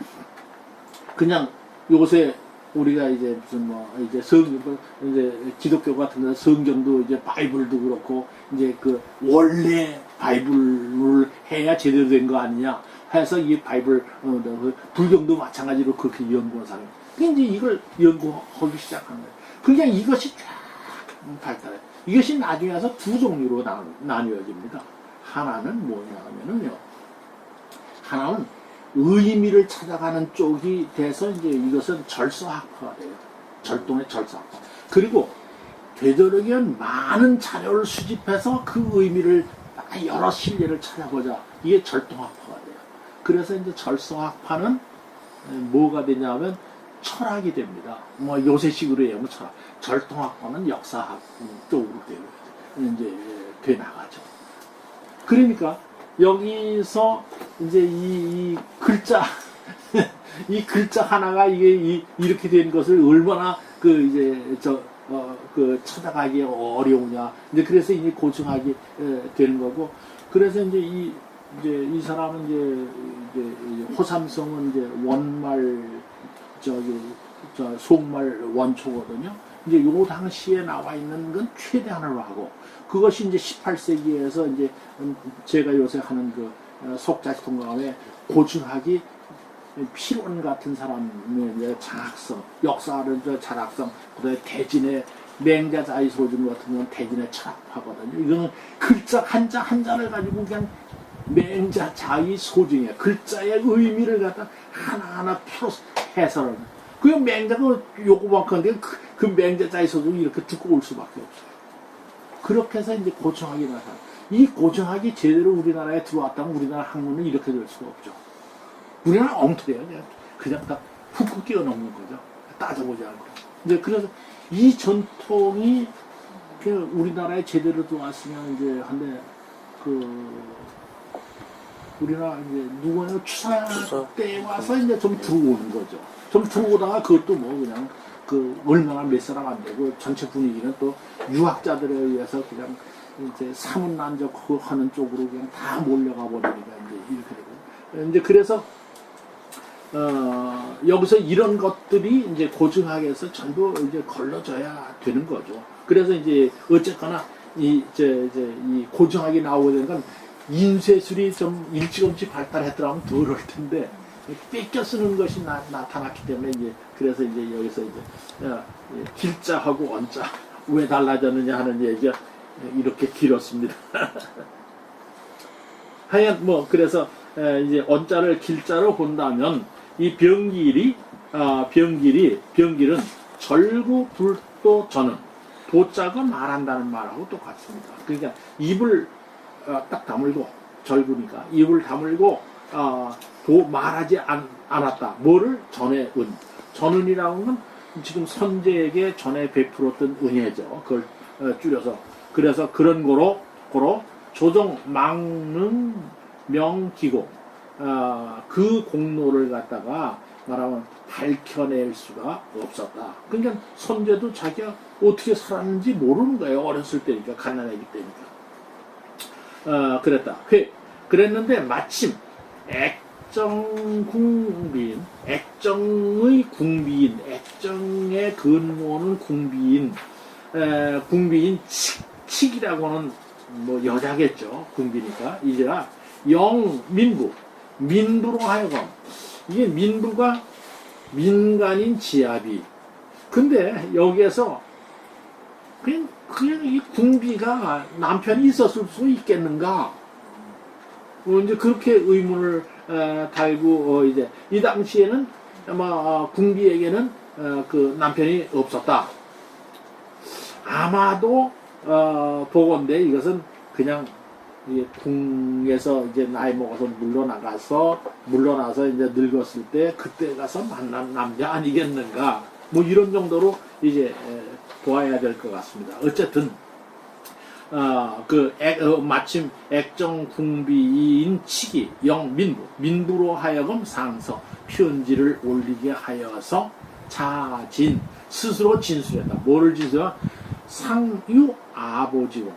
그냥 요새 우리가 이제 무슨 이제 이제 기독교 같은 데 성경도 이제 바이블도 그렇고 이제 그 원래 바이블을 해야 제대로 된 거 아니냐 해서 이 바이블 불경도 마찬가지로 그렇게 연구한 사람이 이제 이걸 연구하기 시작한 거예요. 그냥 이것이 쫙 발달해. 이것이 나중에 와서 두 종류로 나뉘어집니다. 하나는 뭐냐면요. 하나는 의미를 찾아가는 쪽이 돼서 이제 이것은 절서학파가 돼요. 절동의 절서학파. 그리고 되도록이면 많은 자료를 수집해서 그 의미를 여러 실례를 찾아보자. 이게 절동학파가 돼요. 그래서 이제 절서학파는 뭐가 되냐면 철학이 됩니다. 뭐 요새식으로 얘기하면 철학. 절동학파는 역사학 쪽으로 이제 돼 나가죠. 그러니까 여기서 이제 이 글자 이 글자 하나가 이게 이렇게 된 것을 얼마나 찾아가기 어려우냐. 이제 그래서 이제 고증하게 되는 거고. 그래서 이제 이 사람은 이제 호삼성은 이제 원말 속말 원초거든요. 이제 요 당시에 나와 있는 건 최대한으로 하고 그것이 이제 18세기에서 이제 제가 요새 하는 그 속자식 통감에 고증학이 필원 같은 사람의 이제 장학성, 역사를 장학성, 그다음에 대진의 맹자자의 소중 같은 건 대진의 철학파거든요. 이거는 글자 한자 한자를 가지고 그냥 맹자자의 소중해 글자의 의미를 갖다 하나하나 풀어 해설하는. 그 맹자가 요거만큼인데 그 맹자자의 소중이 이렇게 두꺼울 수밖에 없어요. 그렇게 해서 이제 고증학이 나타나. 이 고증학이 제대로 우리나라에 들어왔다면 우리나라 학문은 이렇게 될 수가 없죠. 우리나라 엉터리예요. 그냥 딱 훅훅 뛰어넘는 거죠. 따져보지 않고. 이제 그래서 이 전통이 우리나라에 제대로 들어왔으면 이제 한데 우리나라 이제 누구냐 추사 때 와서 이제 좀 들어오는 거죠. 좀 들어오다가 그것도 뭐 그냥 얼마나 몇 사람 안 되고 전체 분위기는 또 유학자들에 의해서 그냥 이제 사문난적 하는 쪽으로 그냥 다 몰려가 버리니까 이제 이렇게 되고. 이제 그래서 여기서 이런 것들이 이제 고증학에서 전부 이제 걸러져야 되는 거죠. 그래서 이제 어쨌거나 이 고증학이 나오게 된 건 인쇄술이 좀 일찌감치 발달했더라면 덜 할 텐데 뺏겨 쓰는 것이 나타났기 때문에 이제 그래서 이제 여기서 이제 길자하고 원자 왜 달라졌느냐 하는 얘기가 이렇게 길었습니다. 하여간 뭐 그래서 이제 원자를 길자로 본다면 이 병길은 절구불도 저는 도자가 말한다는 말하고 똑같습니다. 그러니까 입을 딱 다물고 절구니까 입을 다물고 말하지 않았다. 뭐를 전의 은. 전은이라는 건 지금 선제에게 전에 베풀었던 은혜죠. 그걸 줄여서. 그래서 그런 거로 조정 망능 명기고 그 공로를 갖다가 말하면 밝혀낼 수가 없었다. 그러니까 선제도 자기가 어떻게 살았는지 모르는 거예요. 어렸을 때니까 가난하기 때니까. 그랬다. 그랬는데 마침 액정궁비인, 액정의 궁비인, 액정의 근모는 궁비인, 궁비인 칙이라고 하는 뭐 여자겠죠. 궁비니까 이제가 민부로 하여금 이게 민부가 민간인 지압이. 근데 여기에서 그냥 이 궁비가 남편이 있었을 수 있겠는가? 이제 그렇게 의문을 달고 이제 이 당시에는 아마 궁비에게는 그 남편이 없었다. 아마도 보건대 이것은 그냥 궁에서 이제 나이 먹어서 물러나서 이제 늙었을 때 그때 가서 만난 남자 아니겠는가, 뭐 이런 정도로 이제 보아야 될 것 같습니다. 어쨌든 마침 액정궁비인 치기 민부로 하여금 상서 편지를 올리게 하여서 자진 스스로 진술했다. 뭐를 진술했다? 상유 아보지고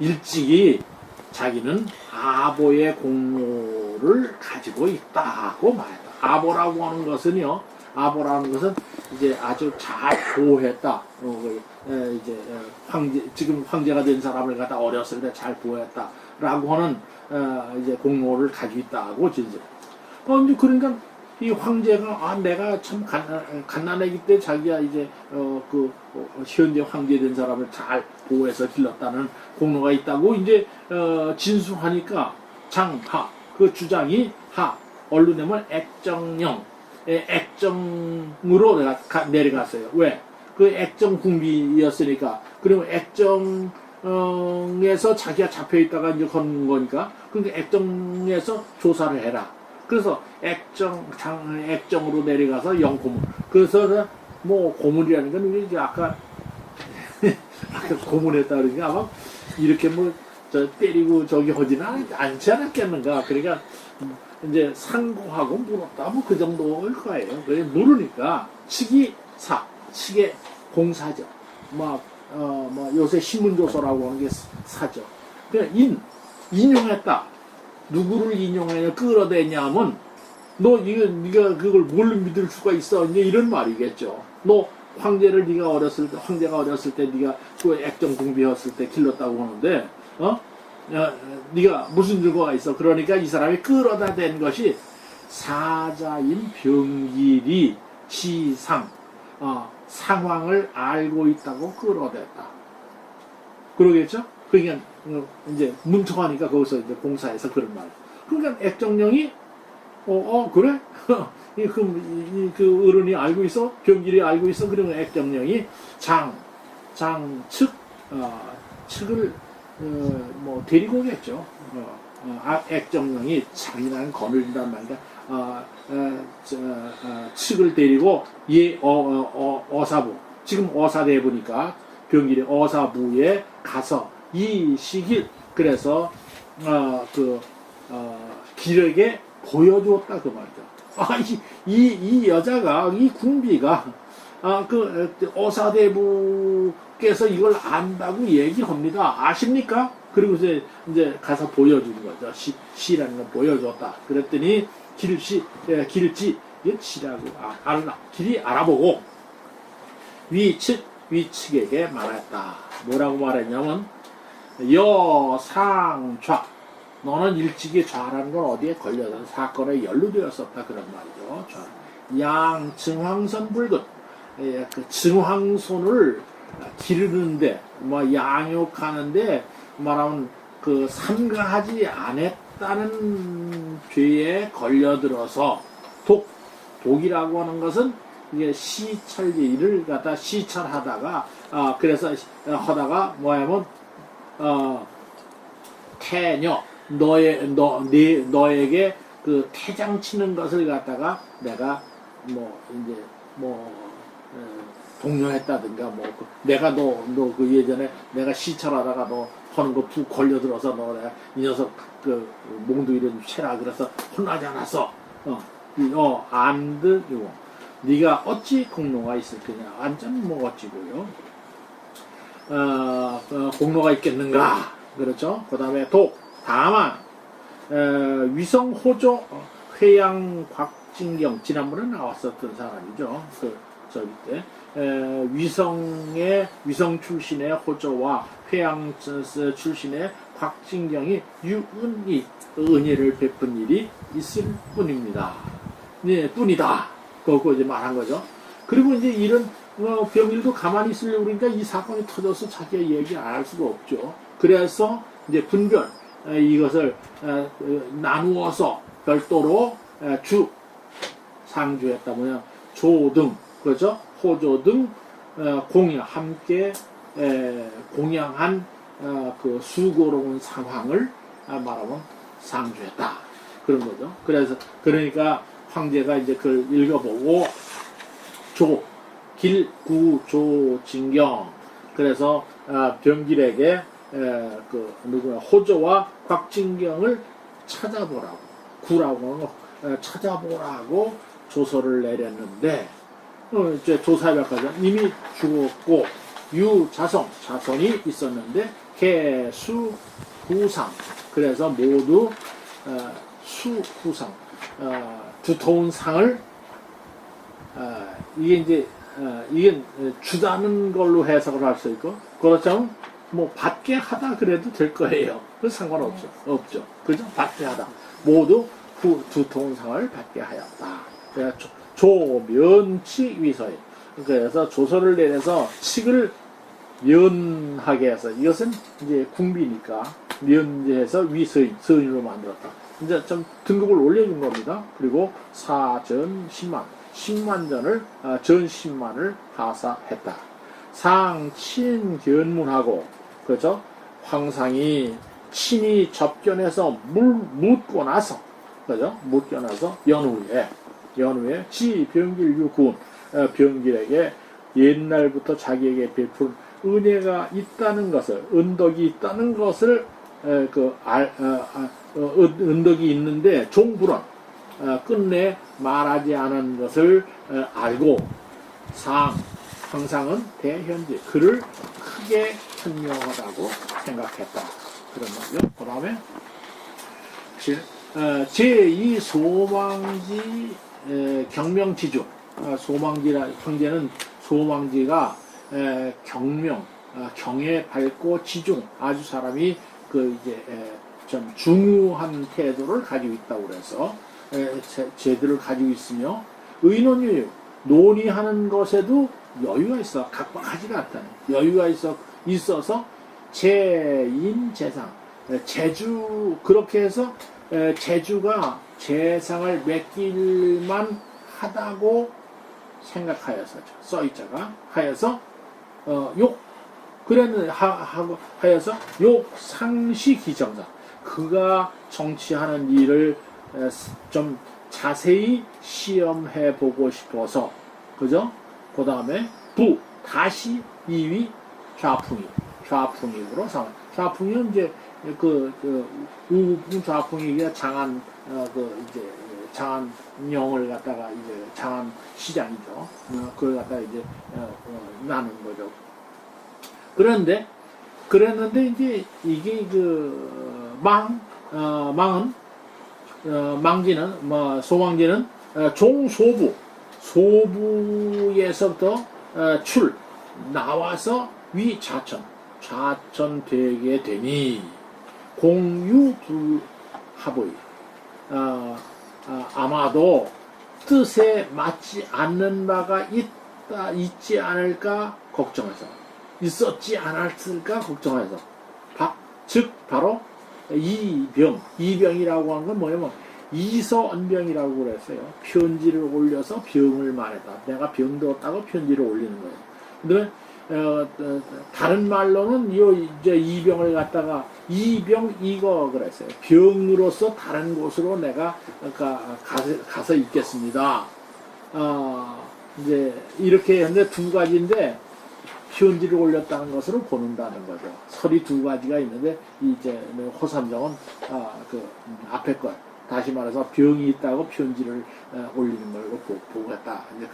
일찍이 자기는 아보의 공로를 가지고 있다고 말했다. 아보라고 하는 것은요, 아보라는 것은 이제 아주 잘 보호했다. 지금 황제가 된 사람을 갖다 어렸을 때 잘 보호했다라고 하는 이제 공로를 가지고 있다고 진술. 이제 그러니까 이 황제가 내가 참 갓난아기 때 자기가 이제 현재 황제 된 사람을 잘 보호해서 길렀다는 공로가 있다고 이제 진술하니까 장하 그 주장이 언론내면 액정으로 내려갔어요. 왜? 그 액정궁비였으니까. 그리고 액정에서 자기가 잡혀있다가 이제 건 거니까. 그러니까 액정에서 조사를 해라. 그래서 액정으로 내려가서 영고문. 그래서 뭐 고문이라는 건 이제 아까 고문했다 그러니까 아마 이렇게 때리고 저기 하지는 않지 않았겠는가. 그러니까 이제 상고하고 물었다 뭐 그 정도일 거예요. 그래 물으니까 측의 공사죠. 요새 신문조서라고 하는 게 사죠. 그냥 인용했다. 누구를 인용해 끌어대냐면 네가 그걸 뭘로 믿을 수가 있어? 이제 이런 말이겠죠. 너 황제가 어렸을 때 네가 그 액정궁비였을 때 길렀다고 하는데 네가 무슨 증거가 있어? 그러니까 이 사람이 끌어다 댄 것이 사자인 병길이 상황을 알고 있다고 끌어댔다. 그러겠죠? 그러니까 이제 문청하니까 거기서 이제 공사해서 그런 말. 그러니까 액정령이 그래? 그 어른이 알고 있어? 병길이 알고 있어? 그러면 액정령이 측을 데리고 오겠죠. 액정령이 자기나는 거느린단 말이야. 측을 데리고 어사부, 지금 어사대부니까 병길이 어사부에 가서 이 시길, 그래서 길에게 보여주었다 그 말이죠. 이 여자가, 이 궁비가 어사대부께서 이걸 안다고 얘기합니다. 아십니까? 그리고 이제 가서 보여주는 거죠. 시라는 걸 보여줬다. 그랬더니 길지 시라고 길이 알아보고 위측에게 말했다. 뭐라고 말했냐면 여상좌, 너는 일찍이 좌라는 건 어디에 걸려서 사건에 연루되었었다 그런 말이죠. 양 증황선 불긋, 그 증황손을 기르는데 양육하는데 말하면 삼가하지 않았다는 죄에 걸려들어서 독이라고 하는 것은 이게 시찰일을 갖다 시찰하다가 그래서 하다가 뭐냐면 태녀 너에게 그 태장 치는 것을 갖다가 내가 독려했다든가 내가 너 그 예전에 내가 시찰하다가 너 하는 거 푹 걸려들어서 너 내가 이 녀석 그 몽둥이를 좀 채라 그래서 혼나지 않았어. 안드 이거 네가 어찌 공로가 있을 거냐? 완전 어찌고요. 공로가 있겠는가? 그렇죠. 그 다음에 다만 위성호조 회양 곽진경 지난번에 나왔었던 사람이죠. 저기 때 위성 출신의 호조와 회양 출신의 곽진경이 유은이 은혜를 베푼 일이 있을 뿐입니다. 네, 뿐이다. 그거 이제 말한 거죠. 그리고 이제 이런 병일도 가만히 있으려고 그러니까 이 사건이 터져서 자기가 얘기 안 할 수가 없죠. 그래서 이제 분별 이것을 나누어서 별도로 상주했다. 뭐냐, 조등, 그렇죠? 호조 등 공양 함께 공양한 그 수고로운 상황을 말하면 상주했다. 그런 거죠. 그러니까 황제가 이제 그걸 읽어보고 길구조진경, 그래서 병길에게 호조와 곽진경을 찾아보라고, 구라고 찾아보라고 조서를 내렸는데, 이제 조사백과전 이미 죽었고 자손이 있었는데 개수후상, 그래서 모두 수후상, 두터운 상을 이게 주다는 걸로 해석을 할 수 있고, 그렇다면 뭐 받게 하다 그래도 될 거예요. 그 없죠. 그죠? 받게 하다. 모두 두터운 상을 받게 하였다. 그래서 조면치 위서에, 그래서 조서를 내려서 칙을 면하게 해서, 이것은 이제 궁비니까 면제해서 서인으로 만들었다. 이제 좀 등급을 올려준 겁니다. 그리고 사전 10만 전을 전 10만을 하사했다. 상친견문하고, 그죠? 황상이 친히 접견해서 묻고 나서, 그죠? 묻고 나서 연후에 병길 육군, 병길에게 옛날부터 자기에게 베푼 은혜가 있다는 것을, 은덕이 있다는 것을 은덕이 있는데 종불원, 끝내 말하지 않은 것을 알고 황상은 대현재 그를 크게 현명하다고 생각했다. 그런 말이요. 그 다음에 제2 소망지 경명지주, 황제는 소망지가 경에 밝고 지중, 아주 사람이 좀 중후한 태도를 가지고 있다고 그래서 제도를 가지고 있으며, 의논유유, 논의하는 것에도 여유가 있어. 각박하지가 않다는 여유가 있어서 제인재상, 그렇게 해서 제주가 재상을 맡길만 하다고 생각하여서, 써있자가 하여서 하여서 상시 기정사, 그가 정치하는 일을 좀 자세히 시험해 보고 싶어서, 그죠? 그 다음에 다시 2위 좌풍익으로 좌풍익은 이제 우풍 좌풍익이 장안영을 갖다가 이제 장안 시장이죠. 그걸 갖다가 이제 나눈 거죠. 그랬는데 이제 이게 소망지는 소부에서부터 나와서 좌천되게 되니 공유불합의, 아마도 뜻에 맞지 않는 바가 있지 않을까 걱정해서, 있었지 않았을까 걱정해서, 즉 바로 이병이라고 하는 건 뭐냐면 이서언병이라고 그랬어요. 편지를 올려서 병을 말했다. 내가 병들었다고 편지를 올리는 거예요. 근데 다른 말로는 이제 이병을 갖다가 이거 그랬어요. 병으로서 다른 곳으로 내가 가서 있겠습니다. 이제 이렇게 했는데 두 가지인데, 편지를 올렸다는 것으로 보는다는 거죠. 설이 두 가지가 있는데, 이제 호삼정은 앞에 것, 다시 말해서 병이 있다고 편지를 올리는 걸로 보고 했다. 이제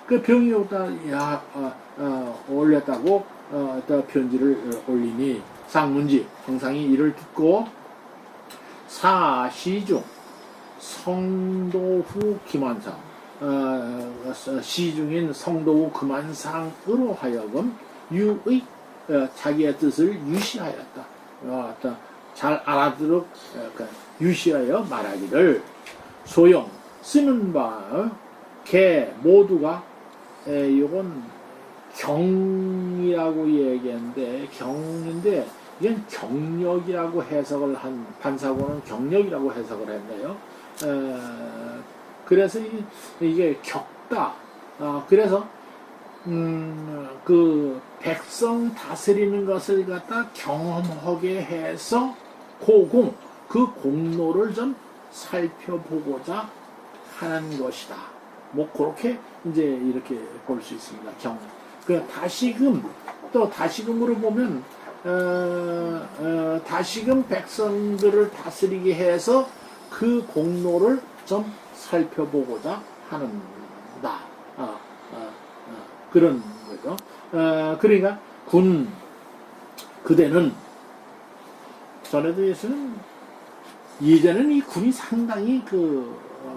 그 병이 올렸다고 또 편지를 올리니 상문지, 황상이 이를 듣고 사시중 성도후 김한상, 시중인 성도후 금한상으로 하여금 자기의 뜻을 유시하였다. 잘 알아들어 유시하여 말하기를, 소용 쓰는 바 모두가 이건 경이라고 얘기했는데, 경인데 이건 경력이라고 해석을 한, 판사고는 경력이라고 해석을 했네요. 그래서 이게 겪다. 그래서 그 백성 다스리는 것을 갖다 경험하게 해서 고공, 그 공로를 좀 살펴보고자 하는 것이다. 뭐 그렇게 이제 이렇게 볼 수 있습니다. 그 다시금으로 보면 다시금 백성들을 다스리게 해서 그 공로를 좀 살펴보고자 하는다. 그런 거죠. 그러니까 그대는 전에도 예전에는 이 군이 상당히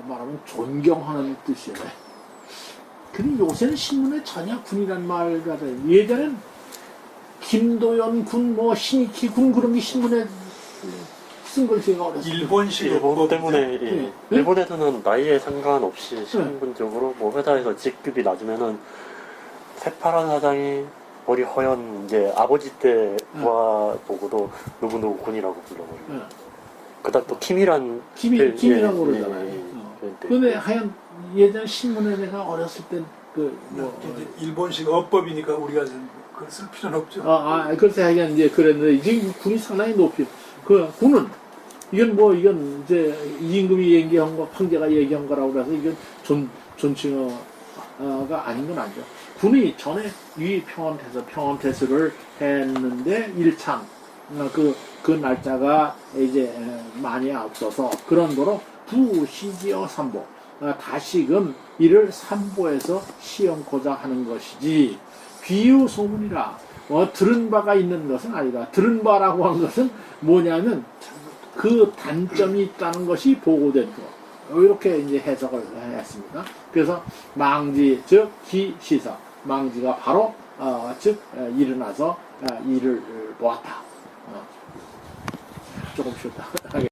말하면 존경하는 뜻이에요. 근데 요새는 신문에 전혀 군이란 말 같아요. 예전엔 김도연 군, 신익희 군 그런 게 신문에 쓴 걸 제가 어렸을 때. 일본식 일본 어법이죠. 때문에 예. 네. 일본에서는 나이에 상관없이 신분적으로 뭐 회사에서 직급이 낮으면은 새파란 사장이 머리 허연 이제 아버지 때 부하 보고도 누구누구 군이라고 불러버려요. 그다음 또 킴이란 김이라고 그러잖아요. 그런 때. 근데 하여간 예전 신문에 내가 어렸을 때 이제 일본식 어법이니까 우리가 그걸 쓸 필요는 없죠. 글쎄 하여간 이제 그랬는데 이제 군이 상당히 높이 군은 이건 이제 이임금이 얘기한 거 황제가 얘기한 거라고 그래서 이건 존칭어가 아닌 건 아니죠. 군이 전에 평원태수를 했는데 1창 그 날짜가 이제 많이 앞서서 그런 거로 부시지어 삼보 다시금 이를 삼보에서 시험코자 하는 것이지 비유 소문이라 들은 바가 있는 것은 아니다. 들은 바라고 하는 것은 뭐냐면 그 단점이 있다는 것이 보고된 거. 이렇게 이제 해석을 했습니다. 그래서 망지 즉 기시사 망지가 바로 즉 일어나서 일을 보았다. 조금 쉬었다.